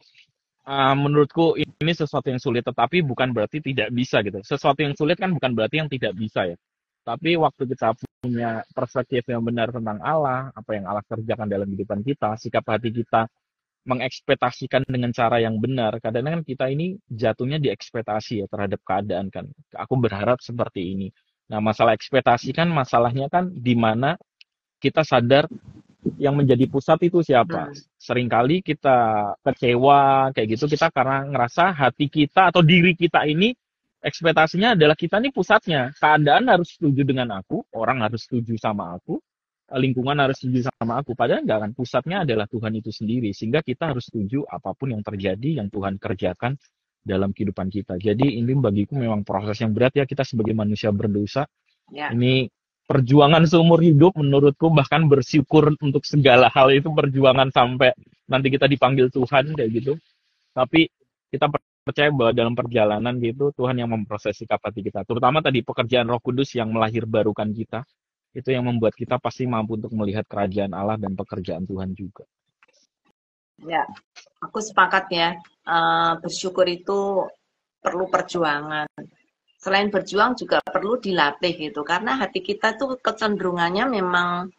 Menurutku ini sesuatu yang sulit, tetapi bukan berarti tidak bisa gitu. Sesuatu yang sulit kan bukan berarti yang tidak bisa ya. Tapi waktu kita punya perspektif yang benar tentang Allah, apa yang Allah kerjakan dalam kehidupan kita, sikap hati kita mengekspektasikan dengan cara yang benar. Kadang-kadang kan kita ini jatuhnya di ekspektasi ya terhadap keadaan kan. Aku berharap seperti ini. Nah, masalah ekspektasi kan masalahnya kan di mana kita sadar yang menjadi pusat itu siapa. Seringkali kita kecewa kayak gitu kita karena ngerasa hati kita atau diri kita ini ekspektasinya adalah kita nih pusatnya. Keadaan harus setuju dengan aku, orang harus setuju sama aku, lingkungan harus setuju sama aku. Padahal enggak kan, pusatnya adalah Tuhan itu sendiri. Sehingga kita harus setuju apapun yang terjadi, yang Tuhan kerjakan dalam kehidupan kita. Jadi ini bagiku memang proses yang berat ya, kita sebagai manusia berdosa. Ya. Ini perjuangan seumur hidup menurutku, bahkan bersyukur untuk segala hal itu perjuangan sampai nanti kita dipanggil Tuhan kayak gitu. Tapi kita percaya bahwa dalam perjalanan gitu Tuhan yang memproses sikap hati kita. Terutama tadi pekerjaan Roh Kudus yang melahirbarukan kita. Itu yang membuat kita pasti mampu untuk melihat kerajaan Allah dan pekerjaan Tuhan juga. Ya, aku sepakat ya. Bersyukur itu perlu perjuangan. Selain berjuang juga perlu dilatih gitu. Karena hati kita tuh kecenderungannya memang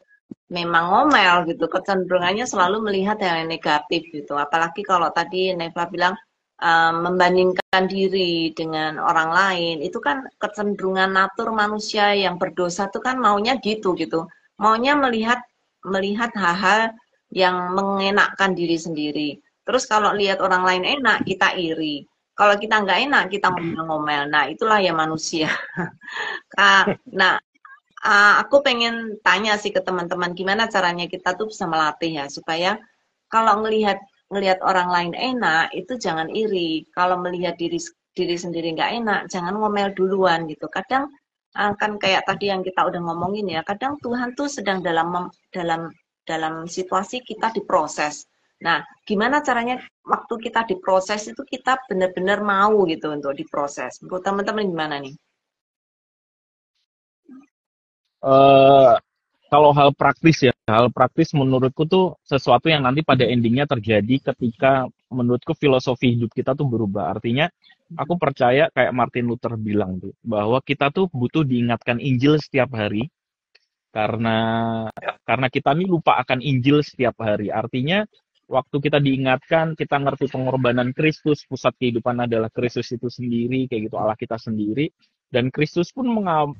memang ngomel gitu, kecenderungannya selalu melihat yang negatif gitu. Apalagi kalau tadi Neva bilang membandingkan diri dengan orang lain, itu kan kecenderungan natur manusia yang berdosa itu kan maunya gitu gitu, maunya melihat hal-hal yang mengenakkan diri sendiri. Terus kalau lihat orang lain enak, kita iri. Kalau kita nggak enak, kita ngomel-ngomel. Nah, itulah ya manusia. Nah, aku pengen tanya sih ke teman-teman, gimana caranya kita tuh bisa melatih ya, supaya kalau ngelihat orang lain enak, itu jangan iri. Kalau melihat diri sendiri nggak enak, jangan ngomel duluan gitu. Kadang kan kayak tadi yang kita udah ngomongin ya, kadang Tuhan tuh sedang dalam situasi kita diproses. Nah, gimana caranya waktu kita diproses itu kita benar-benar mau gitu untuk diproses. Menurut teman-teman gimana nih? Kalau hal praktis menurutku tuh sesuatu yang nanti pada endingnya terjadi ketika menurutku filosofi hidup kita tuh berubah. Artinya aku percaya kayak Martin Luther bilang tuh, bahwa kita tuh butuh diingatkan Injil setiap hari karena kita nih lupa akan Injil setiap hari. Artinya waktu kita diingatkan, kita ngerti pengorbanan Kristus, pusat kehidupan adalah Kristus itu sendiri, kayak gitu, Allah kita sendiri. Dan Kristus pun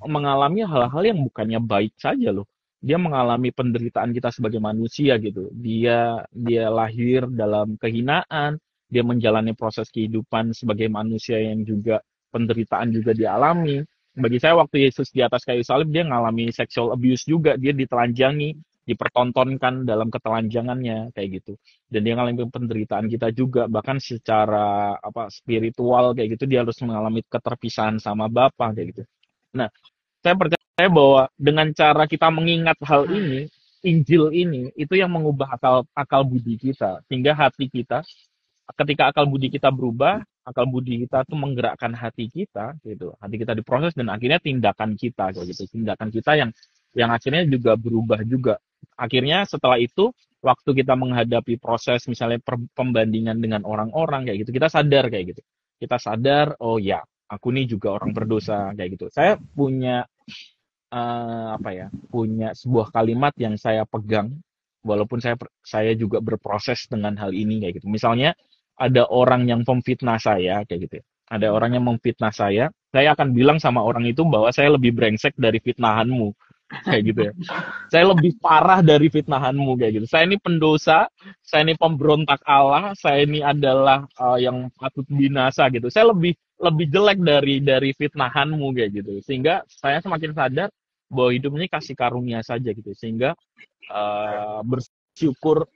mengalami hal-hal yang bukannya baik saja loh. Dia mengalami penderitaan kita sebagai manusia gitu. Dia lahir dalam kehinaan, dia menjalani proses kehidupan sebagai manusia yang juga penderitaan juga dialami. Bagi saya waktu Yesus di atas kayu salib dia mengalami sexual abuse juga, dia ditelanjangi, dipertontonkan dalam ketelanjangannya kayak gitu. Dan dia mengalami penderitaan kita juga, bahkan secara spiritual kayak gitu dia harus mengalami keterpisahan sama Bapa kayak gitu. Nah, saya percaya bahwa dengan cara kita mengingat hal ini, Injil ini itu yang mengubah akal budi kita, sehingga hati kita, ketika akal budi kita berubah, akal budi kita tuh menggerakkan hati kita gitu, hati kita diproses dan akhirnya tindakan kita kayak gitu, tindakan kita yang akhirnya juga berubah juga. Akhirnya setelah itu waktu kita menghadapi proses misalnya pembandingan dengan orang-orang kayak gitu, kita sadar kayak gitu, kita sadar oh ya aku nih juga orang berdosa kayak gitu. Saya punya punya sebuah kalimat yang saya pegang walaupun saya juga berproses dengan hal ini kayak gitu. Misalnya ada orang yang memfitnah saya kayak gitu ya. Ada orang yang memfitnah saya akan bilang sama orang itu bahwa saya lebih brengsek dari fitnahanmu kayak gitu ya. Saya lebih parah dari fitnahanmu kayak gitu. Saya ini pendosa, saya ini pemberontak Allah, saya ini adalah yang patut binasa gitu. Saya lebih jelek dari fitnahanmu kayak gitu. Sehingga saya semakin sadar bahwa hidup ini kasih karunia saja gitu. Sehingga bersyukur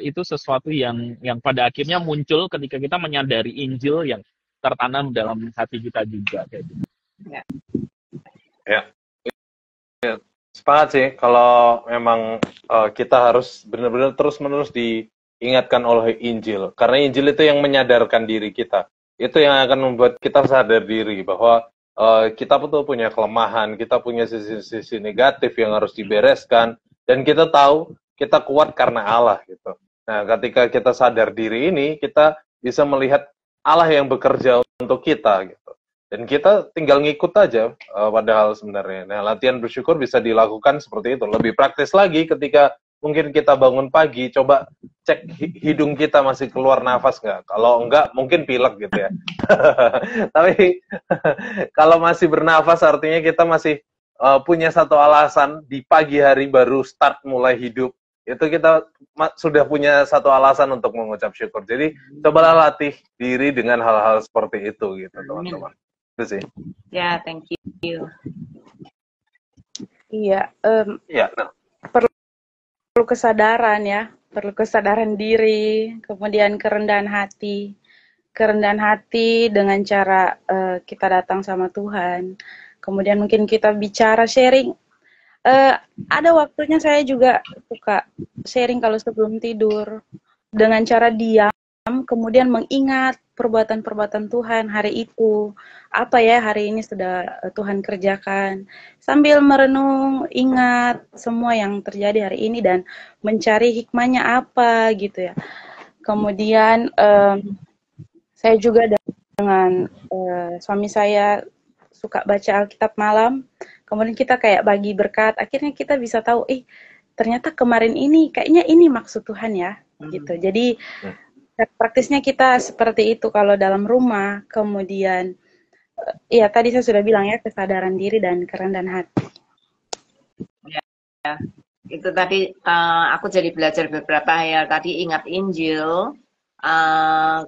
itu sesuatu yang pada akhirnya muncul ketika kita menyadari Injil yang tertanam dalam hati kita juga kayak gitu. Ya. Sepakat sih kalau memang kita harus benar-benar terus-menerus diingatkan oleh Injil, karena Injil itu yang menyadarkan diri kita, itu yang akan membuat kita sadar diri bahwa kita betul punya kelemahan, kita punya sisi-sisi negatif yang harus dibereskan, dan kita tahu kita kuat karena Allah gitu. Nah, ketika kita sadar diri ini, kita bisa melihat Allah yang bekerja untuk kita gitu. Dan kita tinggal ngikut aja padahal sebenarnya. Nah, latihan bersyukur bisa dilakukan seperti itu. Lebih praktis lagi ketika mungkin kita bangun pagi, coba cek hidung kita masih keluar nafas nggak. Kalau enggak, mungkin pilek gitu ya. Tapi kalau masih bernafas artinya kita masih punya satu alasan di pagi hari baru start mulai hidup. Itu kita sudah punya satu alasan untuk mengucap syukur. Jadi cobalah latih diri dengan hal-hal seperti itu gitu, teman-teman. Itu sih. Ya, thank you. Iya, Nah. perlu kesadaran ya, perlu kesadaran diri, kemudian kerendahan hati dengan cara kita datang sama Tuhan, kemudian mungkin kita bicara sharing. Ada waktunya saya juga suka sharing kalau sebelum tidur dengan cara diam, kemudian mengingat perbuatan-perbuatan Tuhan hari itu, apa ya hari ini sudah Tuhan kerjakan, sambil merenung, ingat semua yang terjadi hari ini dan mencari hikmahnya apa gitu ya. Kemudian saya juga dengan suami saya suka baca Alkitab malam, kemudian kita kayak bagi berkat, akhirnya kita bisa tahu ternyata kemarin ini kayaknya ini maksud Tuhan ya, gitu. Jadi praktisnya kita seperti itu kalau dalam rumah, kemudian ya tadi saya sudah bilang ya, kesadaran diri dan kerendahan hati. Ya, itu tadi aku jadi belajar beberapa hal. Tadi ingat Injil,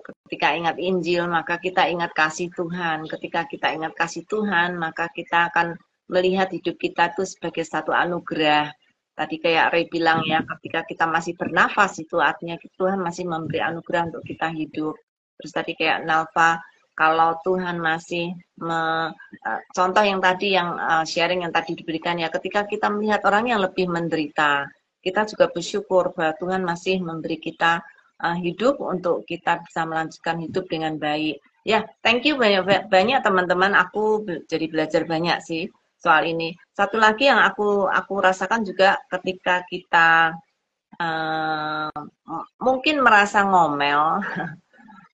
ketika ingat Injil maka kita ingat kasih Tuhan. Ketika kita ingat kasih Tuhan maka kita akan melihat hidup kita itu sebagai satu anugerah. Tadi kayak Ray bilang ya, ketika kita masih bernafas itu artinya Tuhan masih memberi anugerah untuk kita hidup. Terus tadi kayak Nalva, kalau Tuhan masih contoh yang tadi yang sharing yang tadi diberikan ya, ketika kita melihat orang yang lebih menderita, kita juga bersyukur bahwa Tuhan masih memberi kita hidup untuk kita bisa melanjutkan hidup dengan baik. Ya, thank you banyak teman-teman. Aku jadi belajar banyak sih soal ini. Satu lagi yang aku rasakan juga ketika kita mungkin merasa ngomel.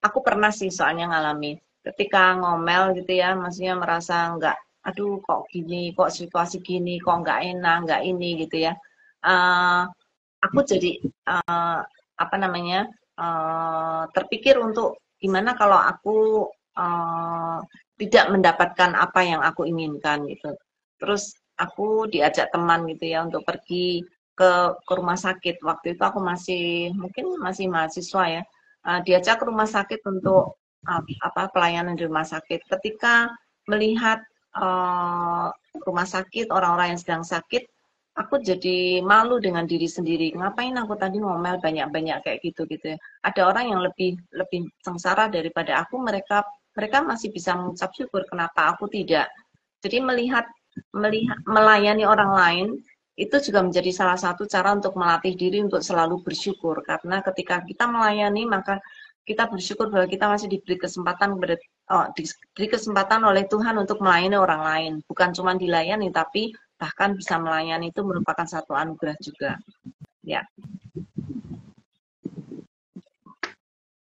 Aku pernah sih soalnya ngalami ketika ngomel gitu ya, maksudnya merasa enggak, aduh kok gini, kok situasi gini, kok enggak enak, enggak ini gitu ya. Aku jadi apa namanya terpikir untuk gimana kalau aku tidak mendapatkan apa yang aku inginkan gitu. Terus aku diajak teman gitu ya untuk pergi ke rumah sakit. Waktu itu aku mungkin masih mahasiswa ya. Diajak ke rumah sakit untuk pelayanan di rumah sakit. Ketika melihat rumah sakit, orang-orang yang sedang sakit, aku jadi malu dengan diri sendiri. Ngapain aku tadi ngomel banyak-banyak kayak gitu ya. Ada orang yang lebih sengsara daripada aku, mereka masih bisa mengucap syukur, kenapa aku tidak. Jadi melihat melayani orang lain itu juga menjadi salah satu cara untuk melatih diri untuk selalu bersyukur, karena ketika kita melayani maka kita bersyukur bahwa kita masih diberi kesempatan oleh Tuhan untuk melayani orang lain, bukan cuma dilayani tapi bahkan bisa melayani itu merupakan satu anugerah juga. Ya.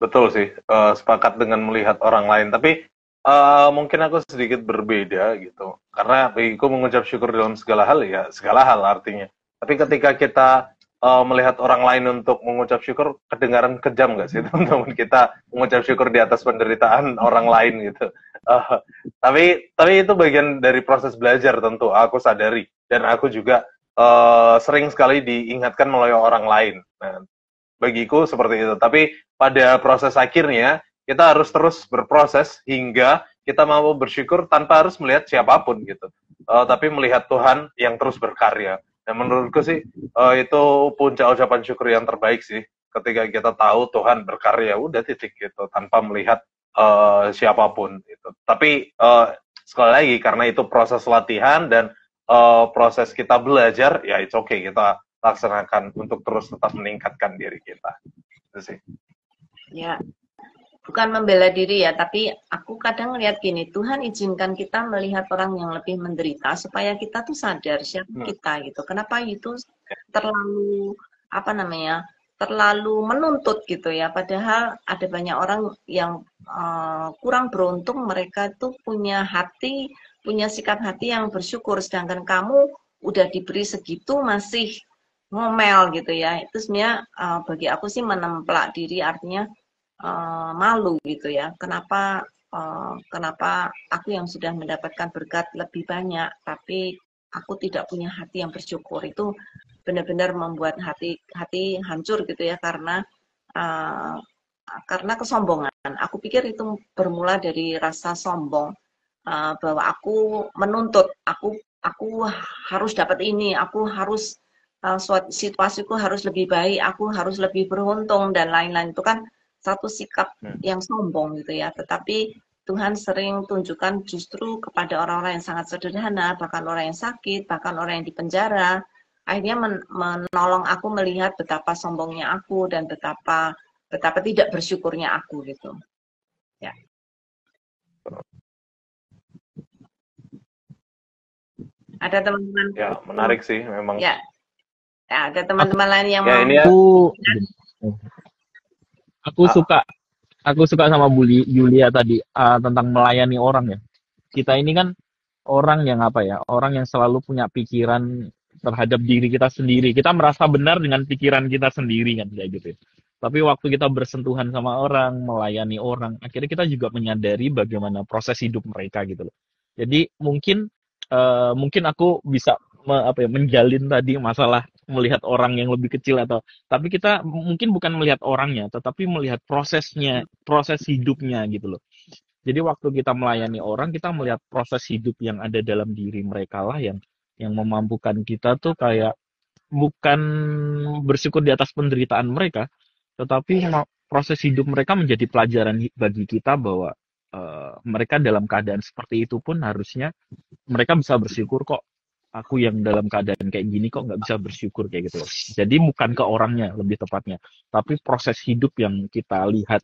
Betul sih, sepakat dengan melihat orang lain, tapi mungkin aku sedikit berbeda gitu, karena bagiku mengucap syukur dalam segala hal ya segala hal artinya. Tapi ketika kita melihat orang lain untuk mengucap syukur, kedengaran kejam nggak sih teman-teman, kita mengucap syukur di atas penderitaan orang lain gitu. Tapi itu bagian dari proses belajar, tentu aku sadari, dan aku juga sering sekali diingatkan melalui orang lain. Nah, bagiku seperti itu. Tapi pada proses akhirnya kita harus terus berproses hingga kita mau bersyukur tanpa harus melihat siapapun gitu. Tapi melihat Tuhan yang terus berkarya. Dan menurutku sih itu puncak ucapan syukur yang terbaik sih. Ketika kita tahu Tuhan berkarya, udah titik gitu, tanpa melihat siapapun gitu. Tapi sekali lagi karena itu proses latihan dan proses kita belajar, ya it's okay, kita laksanakan untuk terus tetap meningkatkan diri kita. Itu sih. Ya. Bukan membela diri ya, tapi aku kadang lihat gini, Tuhan izinkan kita melihat orang yang lebih menderita supaya kita tuh sadar siapa kita gitu. Kenapa itu terlalu terlalu menuntut gitu ya. Padahal ada banyak orang yang kurang beruntung, mereka tuh punya sikap hati yang bersyukur, sedangkan kamu udah diberi segitu masih ngomel gitu ya. Itu sebenarnya bagi aku sih menemplak diri, artinya malu gitu ya. Kenapa aku yang sudah mendapatkan berkat lebih banyak tapi aku tidak punya hati yang bersyukur, itu benar-benar membuat hati hancur gitu ya, karena kesombongan. Aku pikir itu bermula dari rasa sombong, bahwa aku menuntut, aku harus dapat ini, aku harus situasiku harus lebih baik, aku harus lebih beruntung dan lain-lain. Itu kan satu sikap yang sombong gitu ya. Tetapi Tuhan sering tunjukkan justru kepada orang-orang yang sangat sederhana, bahkan orang yang sakit, bahkan orang yang di penjara, akhirnya menolong aku melihat betapa sombongnya aku dan betapa tidak bersyukurnya aku gitu. Ya. Ada teman-teman? Ya, menarik sih memang. Ya. Ya, ada teman-teman lain yang mau? Ini Aku suka sama Julia tadi tentang melayani orang ya. Kita ini kan orang yang orang yang selalu punya pikiran terhadap diri kita sendiri. Kita merasa benar dengan pikiran kita sendiri kan kayak gitu ya. Tapi waktu kita bersentuhan sama orang, melayani orang, akhirnya kita juga menyadari bagaimana proses hidup mereka gitu loh. Jadi mungkin aku bisa menjalin tadi masalah melihat orang yang lebih kecil tapi kita mungkin bukan melihat orangnya, tetapi melihat prosesnya, proses hidupnya gitu loh. Jadi waktu kita melayani orang, kita melihat proses hidup yang ada dalam diri mereka lah yang memampukan kita tuh kayak bukan bersyukur di atas penderitaan mereka, tetapi proses hidup mereka menjadi pelajaran bagi kita bahwa mereka dalam keadaan seperti itu pun harusnya mereka bisa bersyukur kok. Aku yang dalam keadaan kayak gini kok nggak bisa bersyukur kayak gitu loh. Jadi bukan ke orangnya lebih tepatnya, tapi proses hidup yang kita lihat,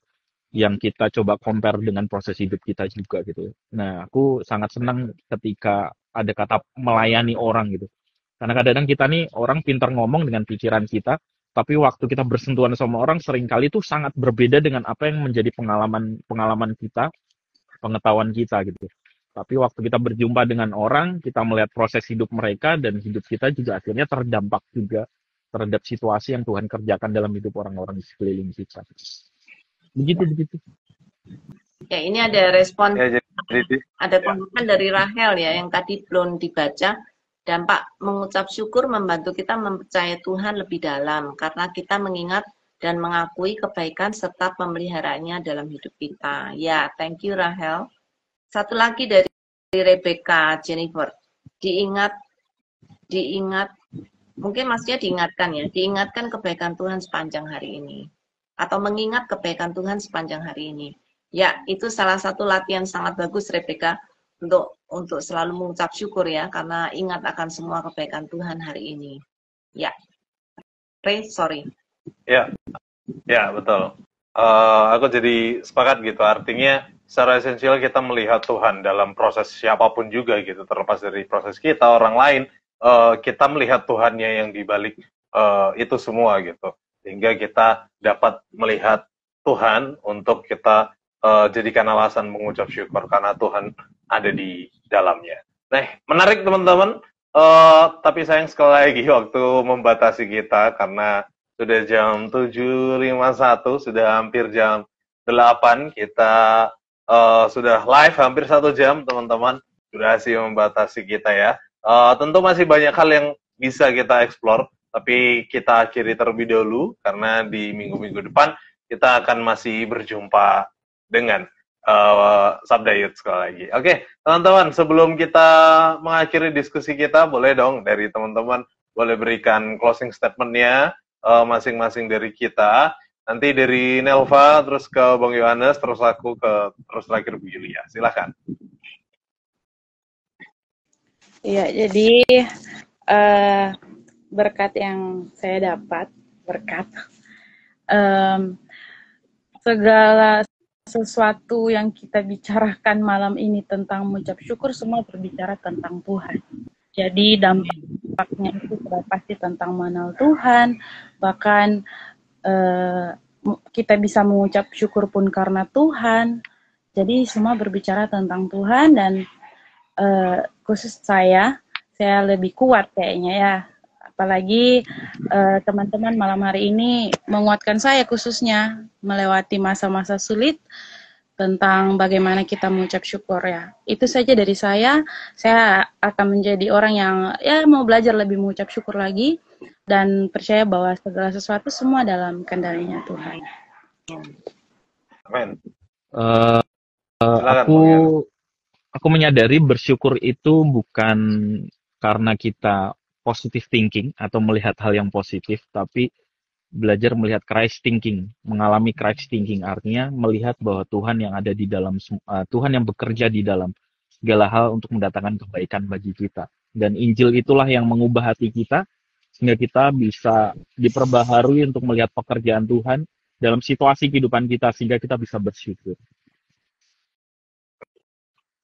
yang kita coba compare dengan proses hidup kita juga gitu. Nah, aku sangat senang ketika ada kata melayani orang gitu. Karena kadang-kadang kita nih orang pintar ngomong dengan pikiran kita, tapi waktu kita bersentuhan sama orang seringkali itu sangat berbeda dengan apa yang menjadi pengalaman kita, pengetahuan kita gitu. Tapi waktu kita berjumpa dengan orang, kita melihat proses hidup mereka dan hidup kita juga akhirnya terdampak juga terhadap situasi yang Tuhan kerjakan dalam hidup orang-orang di sekeliling kita. Begitu. Ya, ini ada respon, Ya, ada tanggapan dari Rahel ya, yang tadi belum dibaca. Dampak mengucap syukur membantu kita mempercayai Tuhan lebih dalam, karena kita mengingat dan mengakui kebaikan serta pemeliharaannya dalam hidup kita. Ya, thank you Rahel. Satu lagi dari Rebecca Jennifer, diingat, mungkin maksudnya diingatkan ya, diingatkan kebaikan Tuhan sepanjang hari ini, atau mengingat kebaikan Tuhan sepanjang hari ini. Ya, itu salah satu latihan sangat bagus Rebecca, untuk selalu mengucap syukur ya, karena ingat akan semua kebaikan Tuhan hari ini. Ya, sorry. Ya, betul. Aku jadi sepakat gitu, artinya secara esensial kita melihat Tuhan dalam proses siapapun juga gitu, terlepas dari proses kita, orang lain, kita melihat Tuhannya yang dibalik itu semua gitu, sehingga kita dapat melihat Tuhan untuk kita jadikan alasan mengucap syukur karena Tuhan ada di dalamnya. Nah, menarik teman-teman, tapi sayang sekali lagi waktu membatasi kita karena sudah jam 7.51, sudah hampir jam 8, kita sudah live hampir 1 jam, teman-teman. Durasi membatasi kita ya. Tentu masih banyak hal yang bisa kita explore, tapi kita akhiri terlebih dahulu, karena di minggu-minggu depan kita akan masih berjumpa dengan Sabda Youth sekali lagi. Oke, teman-teman, sebelum kita mengakhiri diskusi kita, boleh dong dari teman-teman boleh berikan closing statement-nya masing-masing dari kita. Nanti dari Nelva, terus ke Bang Yohanes, terus aku terus terakhir Bu Yulia. Silakan. Iya, jadi berkat yang saya dapat, segala sesuatu yang kita bicarakan malam ini tentang mengucap syukur, semua berbicara tentang Tuhan. Jadi dampaknya itu sudah pasti tentang mengenal Tuhan, bahkan kita bisa mengucap syukur pun karena Tuhan. Jadi semua berbicara tentang Tuhan, dan khusus saya lebih kuat kayaknya ya. Apalagi teman-teman malam hari ini menguatkan saya khususnya melewati masa-masa sulit tentang bagaimana kita mengucap syukur ya. Itu saja dari saya akan menjadi orang yang ya mau belajar lebih mengucap syukur lagi, dan percaya bahwa segala sesuatu semua dalam kendalinya Tuhan. Amin. Aku menyadari bersyukur itu bukan karena kita positive thinking atau melihat hal yang positif, tapi belajar melihat Christ thinking, mengalami Christ thinking, artinya melihat bahwa Tuhan yang ada di dalam, Tuhan yang bekerja di dalam segala hal untuk mendatangkan kebaikan bagi kita. Dan Injil itulah yang mengubah hati kita, sehingga kita bisa diperbaharui untuk melihat pekerjaan Tuhan dalam situasi kehidupan kita, sehingga kita bisa bersyukur.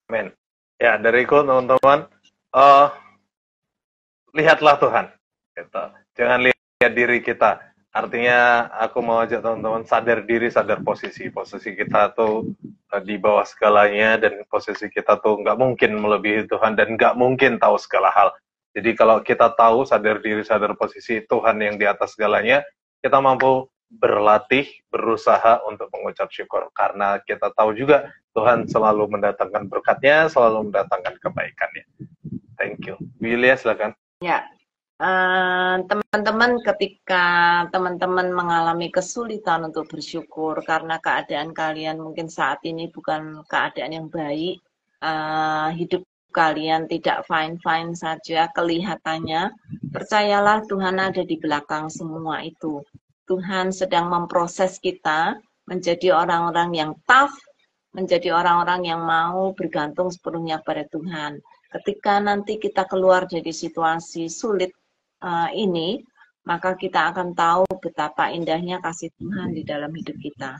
Amin. Ya, dariku teman-teman, lihatlah Tuhan. Gitu. Jangan lihat diri kita. Artinya aku mau ajak teman-teman sadar diri, sadar posisi. Posisi kita tuh di bawah segalanya, dan posisi kita tuh nggak mungkin melebihi Tuhan dan nggak mungkin tahu segala hal. Jadi kalau kita tahu, sadar diri, sadar posisi Tuhan yang di atas segalanya, kita mampu berlatih, berusaha untuk mengucap syukur. Karena kita tahu juga Tuhan selalu mendatangkan berkatnya, selalu mendatangkan kebaikannya. Thank you. Willia, silakan. Ya, teman-teman, ketika teman-teman mengalami kesulitan untuk bersyukur karena keadaan kalian mungkin saat ini bukan keadaan yang baik, hidup kalian tidak fine-fine saja kelihatannya, percayalah Tuhan ada di belakang semua itu. Tuhan sedang memproses kita menjadi orang-orang yang tough, menjadi orang-orang yang mau bergantung sepenuhnya pada Tuhan. Ketika nanti kita keluar dari situasi sulit ini, maka kita akan tahu betapa indahnya kasih Tuhan di dalam hidup kita.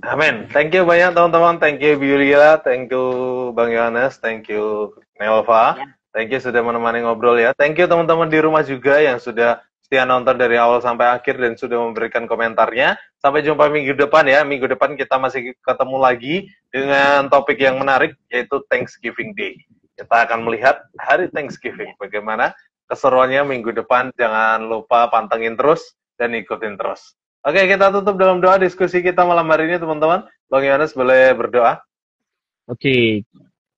Amin. Thank you banyak teman-teman. Thank you Biulia, thank you Bang Yohanes, thank you Nelva. Ya. Thank you sudah menemani ngobrol ya. Thank you teman-teman di rumah juga yang sudah setia nonton dari awal sampai akhir dan sudah memberikan komentarnya. Sampai jumpa minggu depan ya. Minggu depan kita masih ketemu lagi dengan topik yang menarik, yaitu Thanksgiving Day. Kita akan melihat hari Thanksgiving. Bagaimana keseruannya minggu depan. Jangan lupa pantengin terus dan ikutin terus. Oke, kita tutup dalam doa diskusi kita malam hari ini, teman-teman. Bang Yohanes boleh berdoa? Oke,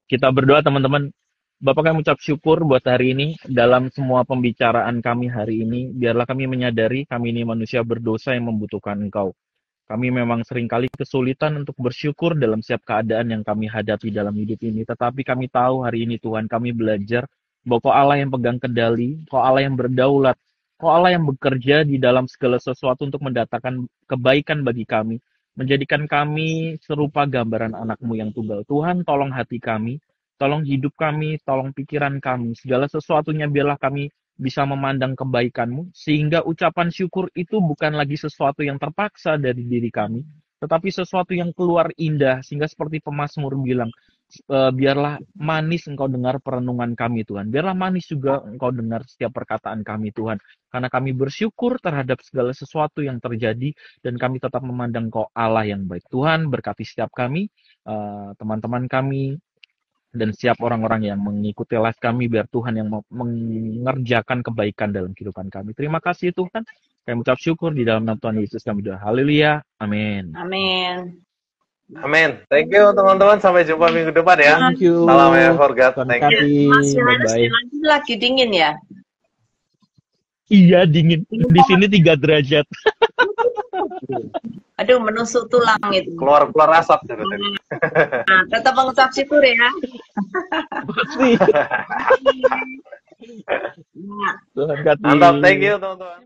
kita berdoa teman-teman. Bapak, kami ucap syukur buat hari ini. Dalam semua pembicaraan kami hari ini, biarlah kami menyadari kami ini manusia berdosa yang membutuhkan Engkau. Kami memang seringkali kesulitan untuk bersyukur dalam setiap keadaan yang kami hadapi dalam hidup ini. Tetapi kami tahu hari ini Tuhan, kami belajar bahwa Kau Allah yang pegang kendali, Kau Allah yang berdaulat, Kau Allah yang bekerja di dalam segala sesuatu untuk mendatangkan kebaikan bagi kami, menjadikan kami serupa gambaran anak-Mu yang tunggal. Tuhan, tolong hati kami, tolong hidup kami, tolong pikiran kami, segala sesuatunya biarlah kami bisa memandang kebaikan-Mu, sehingga ucapan syukur itu bukan lagi sesuatu yang terpaksa dari diri kami, tetapi sesuatu yang keluar indah, sehingga seperti pemazmur bilang, biarlah manis Engkau dengar perenungan kami Tuhan, biarlah manis juga Engkau dengar setiap perkataan kami Tuhan, karena kami bersyukur terhadap segala sesuatu yang terjadi, dan kami tetap memandang Kau Allah yang baik. Tuhan, berkati setiap kami, teman-teman kami, dan setiap orang-orang yang mengikuti live kami, biar Tuhan yang mengerjakan kebaikan dalam kehidupan kami. Terima kasih Tuhan, kami ucap syukur di dalam nama Tuhan Yesus kami doa. Haleluya, amin. Amin. Amin. Thank you teman-teman, sampai jumpa minggu depan ya. Thank you. Salam ya for God. Thank you. Mas Yohanes, Bye-bye. lagi dingin ya? Iya, dingin. Di sini 3 derajat. Aduh, menusuk tulang itu. Keluar asap dari tadi. Nah, tetap mengucap syukur ya. Pasti. Nah. Tuhan kati. Mantap, thank you teman-teman.